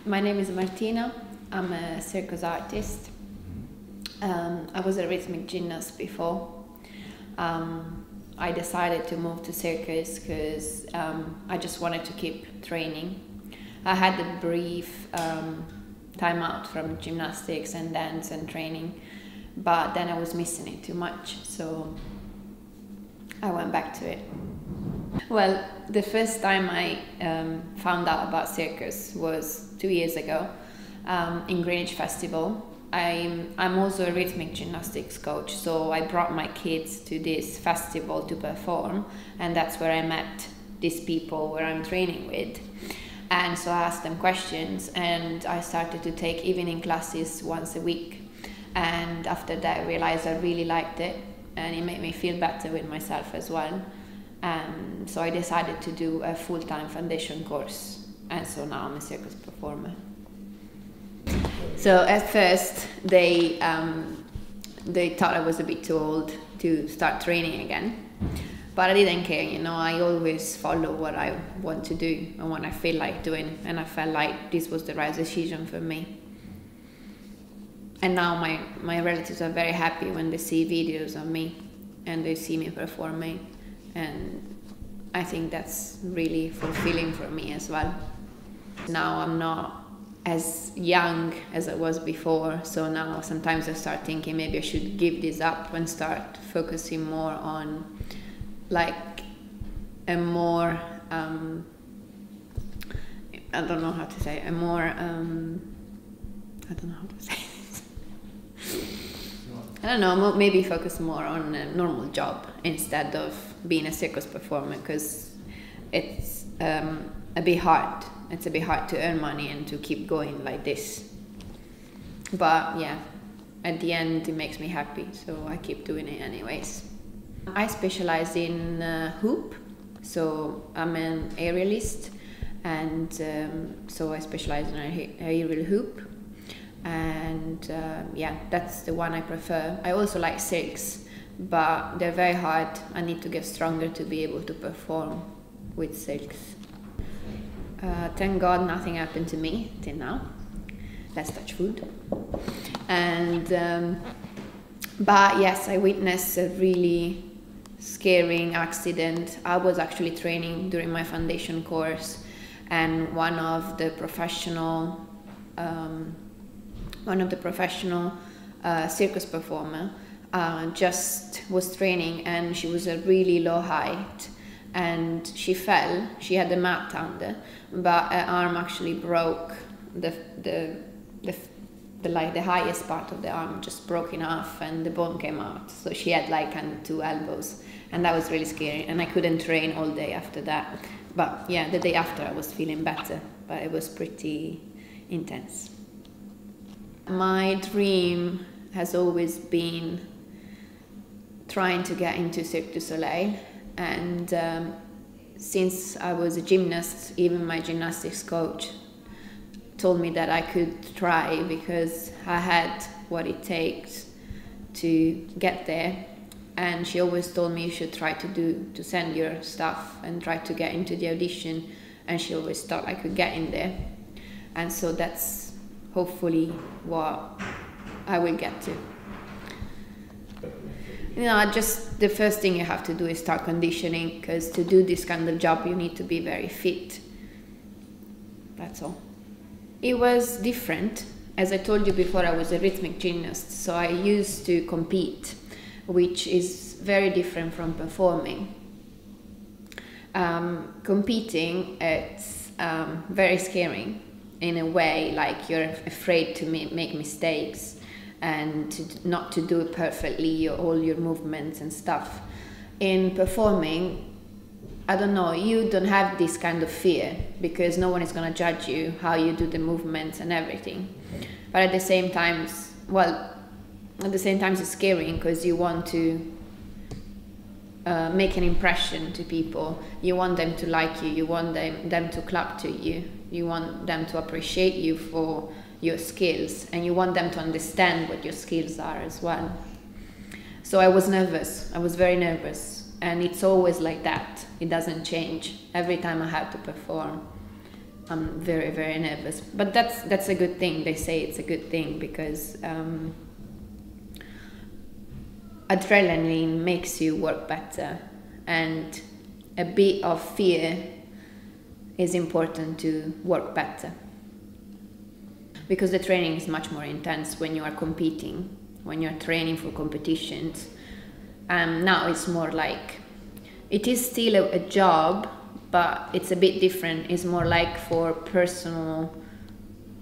My name is Martina. I'm a circus artist. I was a rhythmic gymnast before. I decided to move to circus because I just wanted to keep training. I had a brief time out from gymnastics and dance and training, but then I was missing it too much, so I went back to it. Well, the first time I found out about circus was 2 years ago in Greenwich Festival. I'm also a rhythmic gymnastics coach, so I brought my kids to this festival to perform, and that's where I met these people where I'm training with. And so I asked them questions, and I started to take evening classes once a week. And after that I realized I really liked it, and it made me feel better with myself as well. And so I decided to do a full-time foundation course, and so now I'm a circus performer. So at first they thought I was a bit too old to start training again, but I didn't care, you know. I always follow what I want to do and what I feel like doing, and I felt like this was the right decision for me. And now my relatives are very happy when they see videos of me and they see me performing, and I think that's really fulfilling for me as well. Now I'm not as young as I was before, so now sometimes I start thinking maybe I should give this up and start focusing more on like a more I don't know how to say, a more I don't know how to say this. I don't know, maybe focus more on a normal job instead of being a circus performer, because it's a bit hard. It's a bit hard to earn money and to keep going like this. But yeah, at the end it makes me happy, so I keep doing it anyways. I specialize in hoop, so I'm an aerialist, and so I specialize in aerial hoop. And yeah, that's the one I prefer. I also like silks, but they're very hard. I need to get stronger to be able to perform with silks. Thank God nothing happened to me till now. Let's touch food. And but yes, I witnessed a really scary accident. I was actually training during my foundation course, and one of the professional circus performer just was training, and she was a really low height, and she fell. She had the mat under, but her arm actually broke. The highest part of the arm just broke in half, and the bone came out. So she had like kind of 2 elbows, and that was really scary. And I couldn't train all day after that. But yeah, the day after I was feeling better, but it was pretty intense. My dream has always been trying to get into Cirque du Soleil, and since I was a gymnast, even my gymnastics coach told me that I could try because I had what it takes to get there. And she always told me you should try to send your stuff and try to get into the audition, and she always thought I could get in there. And so that's hopefully what I will get to. You know, just the first thing you have to do is start conditioning, because to do this kind of job you need to be very fit. That's all. It was different. As I told you before, I was a rhythmic gymnast, so I used to compete, which is very different from performing. Competing, it's very scary in a way, like you're afraid to make mistakes and not to do it perfectly, all your movements and stuff. In performing, I don't know, you don't have this kind of fear because no one is going to judge you how you do the movements and everything. But at the same time, it's scary because you want to make an impression to people. You want them to like you, you want them to clap to you, you want them to appreciate you for your skills, and you want them to understand what your skills are as well. So I was nervous, I was very nervous, and it's always like that. It doesn't change every time I have to perform. I'm very, very nervous. But that's a good thing. They say it's a good thing because adrenaline makes you work better, and a bit of fear is important to work better. Because the training is much more intense when you are competing, when you're training for competitions. Now it's more like, it is still a job, but it's a bit different. It's more like for personal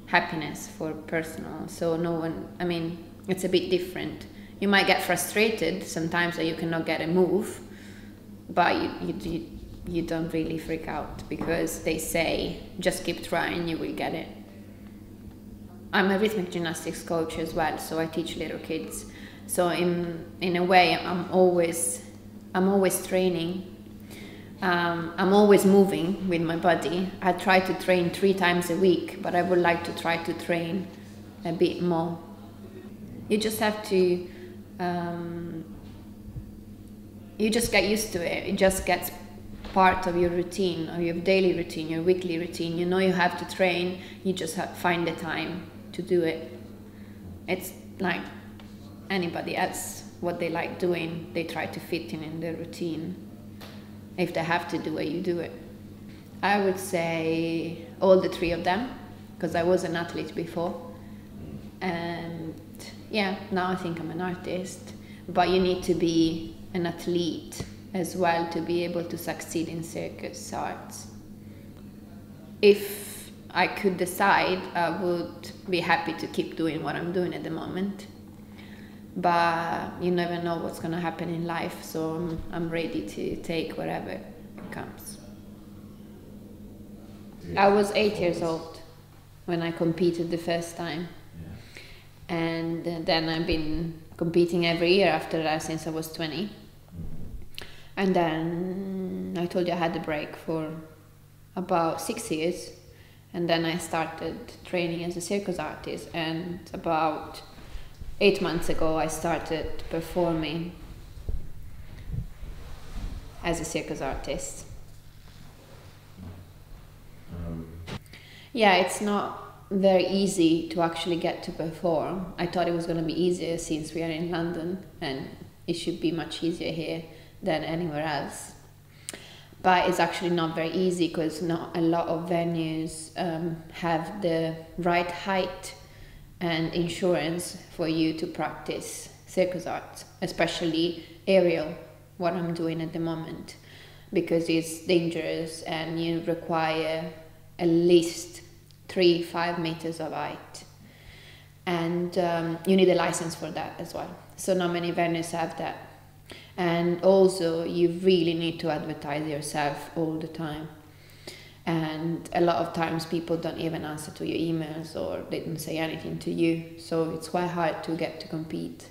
happiness, for personal. So it's a bit different. You might get frustrated sometimes that you cannot get a move, but you don't really freak out because they say, just keep trying, you will get it. I'm a rhythmic gymnastics coach as well, so I teach little kids. So in a way, I'm always training. I'm always moving with my body. I try to train 3 times a week, but I would like to try to train a bit more. You just have to, you just get used to it. It just gets part of your routine, or your daily routine, your weekly routine. You know you have to train, you just have to find the time to do it. It's like anybody else, what they like doing, they try to fit in their routine. If they have to do it, you do it. I would say all the 3 of them, because I was an athlete before. And yeah, now I think I'm an artist. But you need to be an athlete as well to be able to succeed in circus arts. If I could decide, I would be happy to keep doing what I'm doing at the moment. But you never know what's going to happen in life, so I'm ready to take whatever comes. I was 8 years old when I competed the first time. And then I've been competing every year after that since I was 20. And then I told you I had a break for about 6 years. And then I started training as a circus artist, and about 8 months ago I started performing as a circus artist. Yeah, it's not very easy to actually get to perform. I thought it was going to be easier since we are in London, and it should be much easier here than anywhere else. But it's actually not very easy because not a lot of venues have the right height and insurance for you to practice circus art, especially aerial, what I'm doing at the moment, because it's dangerous and you require at least 3-5 meters of height, and you need a license for that as well. So not many venues have that. And also you really need to advertise yourself all the time. And a lot of times people don't even answer to your emails, or they don't say anything to you. So it's quite hard to get to compete.